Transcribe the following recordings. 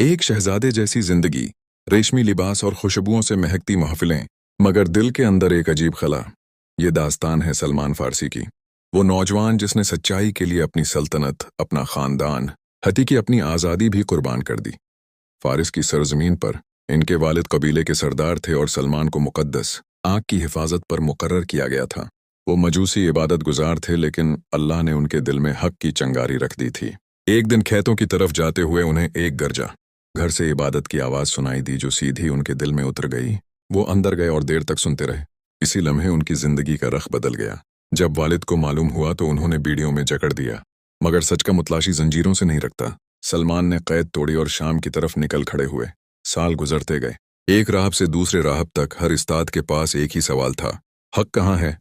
एक शहजादे जैसी जिंदगी, रेशमी लिबास और खुशबुओं से महकती महफिलें, मगर दिल के अंदर एक अजीब खला। ये दास्तान है सलमान फारसी की। वो नौजवान जिसने सच्चाई के लिए अपनी सल्तनत, अपना खानदान, हती की अपनी आज़ादी भी कुर्बान कर दी। फारिस की सरजमीन पर इनके वालिद कबीले के सरदार थे और सलमान को मुकद्दस आग की हिफाजत पर मुकर्रर किया गया था। वो मजूसी इबादत गुजार थे, लेकिन अल्लाह ने उनके दिल में हक की चंगारी रख दी थी। एक दिन खेतों की तरफ जाते हुए उन्हें एक गरजा घर से इबादत की आवाज़ सुनाई दी, जो सीधी उनके दिल में उतर गई। वो अंदर गए और देर तक सुनते रहे। इसी लम्हे उनकी जिंदगी का रख बदल गया। जब वालिद को मालूम हुआ तो उन्होंने बीड़ियों में जकड़ दिया, मगर सच का मुतलाशी जंजीरों से नहीं रखता। सलमान ने कैद तोड़ी और शाम की तरफ निकल खड़े हुए। साल गुजरते गए, एक राहब से दूसरे राहब तक हर उस्ताद के पास एक ही सवाल था, हक कहाँ है?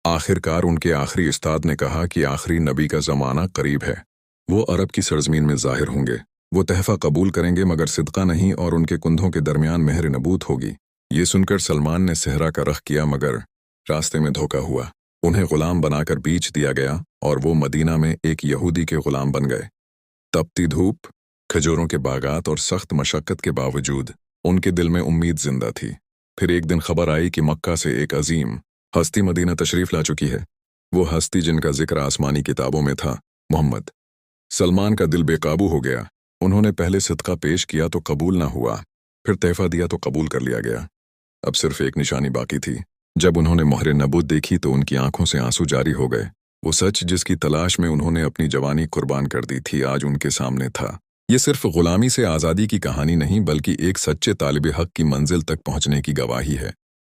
आखिरकार उनके आखिरी उस्ताद ने कहा कि आखिरी नबी का ज़माना करीब है। वो अरब की सरजमीन में ज़ाहिर होंगे। वो तहफ़ा कबूल करेंगे मगर सिदका नहीं, और उनके कुंधों के दरमियान मेहर नबूत होगी। ये सुनकर सलमान ने सेहरा का रख किया, मगर रास्ते में धोखा हुआ। उन्हें गुलाम बनाकर बेच दिया गया और वो मदीना में एक यहूदी के गुलाम बन गए। तपती धूप, खजूरों के बागात और सख्त मशक्क़त के बावजूद उनके दिल में उम्मीद जिंदा थी। फिर एक दिन खबर आई कि मक्का से एक अजीम हस्ती मदीना तशरीफ ला चुकी है। वो हस्ती जिनका जिक्र आसमानी किताबों में था, मोहम्मद। सलमान का दिल बेकाबू हो गया। उन्होंने पहले सदका पेश किया तो कबूल ना हुआ, फिर तहफ़ा दिया तो कबूल कर लिया गया। अब सिर्फ एक निशानी बाकी थी। जब उन्होंने मोहर नबूत देखी तो उनकी आंखों से आंसू जारी हो गए। वो सच जिसकी तलाश में उन्होंने अपनी जवानी कुर्बान कर दी थी, आज उनके सामने था। ये सिर्फ गुलामी से आज़ादी की कहानी नहीं, बल्कि एक सच्चे तालिब हक की मंजिल तक पहुंचने की गवाही है।